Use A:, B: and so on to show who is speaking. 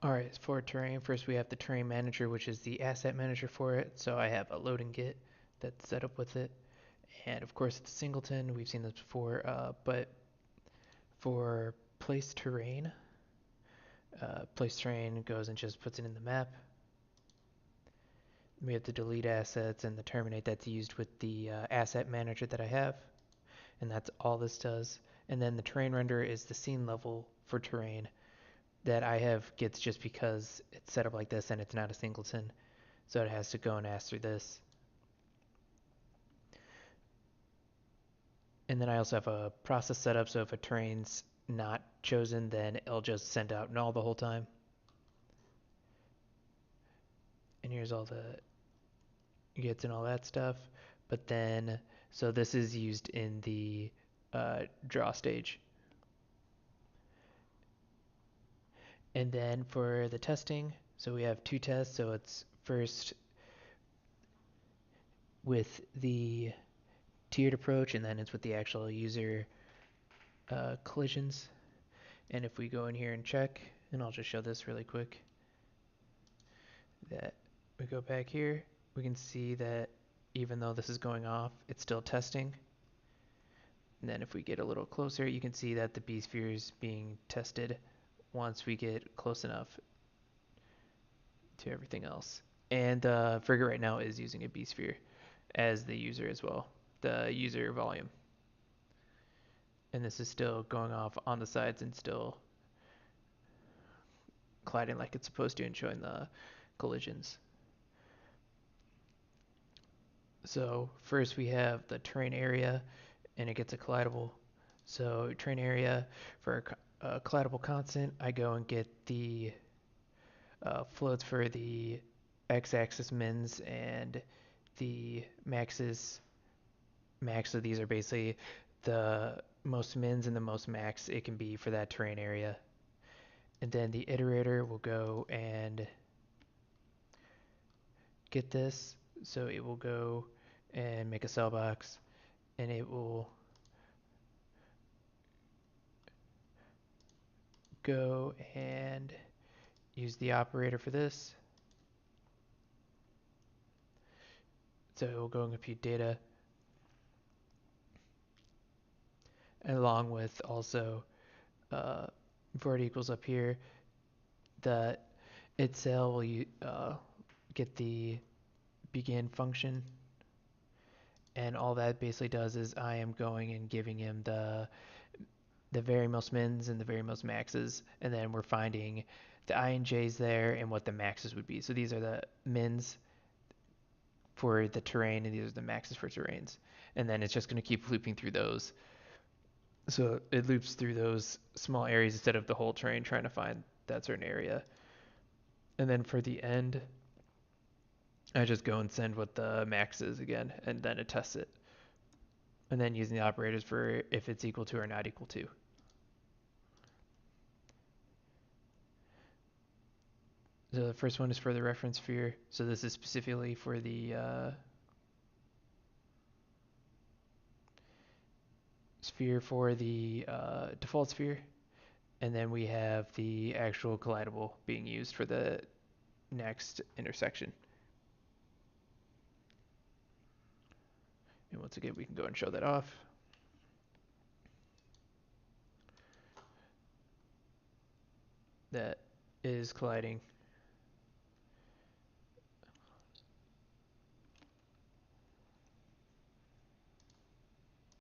A: Alright, for terrain, first we have the TerrainManager, which is the asset manager for it. So I have a load and get that's set up with it. And of course it's a singleton, we've seen this before, but for place terrain goes and just puts it in the map. We have the delete assets and the terminate that's used with the asset manager that I have. And that's all this does. And then the terrain render is the scene level for terrain that I have gets just because it's set up like this and it's not a singleton. So it has to go and ask through this. And then I also have a process set up so if a terrain's not chosen, then it'll just send out null the whole time. And here's all the gets and all that stuff. But then, so this is used in the draw stage. And then for the testing, so we have two tests. So it's first with the tiered approach, and then it's with the actual user collisions. And if we go in here and check, and I'll just show this really quick, that we go back here, we can see that even though this is going off, it's still testing. And then if we get a little closer, you can see that the B-sphere is being tested once we get close enough to everything else. And Frigate right now is using a B-sphere as the user as well, the user volume. And this is still going off on the sides and still colliding like it's supposed to and showing the collisions. So first we have the terrain area and it gets a collidable. So terrain area for a collidable constant, I go and get the floats for the x-axis mins and the maxes max. So these are basically the most mins and the most max it can be for that terrain area. And then the iterator will go and get this. So it will go and make a cell box and it will go and use the operator for this. So it will go and compute data along with also for it equals up here that itself will get the begin function, and all that basically does is I am going and giving him the very most mins and the very most maxes, and then we're finding the I and J's there and what the maxes would be. So these are the mins for the terrain and these are the maxes for terrains. And then it's just going to keep looping through those. So it loops through those small areas instead of the whole terrain trying to find that certain area. And then for the end, I just go and send what the max is again, and then it tests it. And then using the operators for if it's equal to or not equal to. So the first one is for the reference sphere. So this is specifically for the sphere for the default sphere. And then we have the actual collidable being used for the next intersection. And once again, we can go and show that off. That is colliding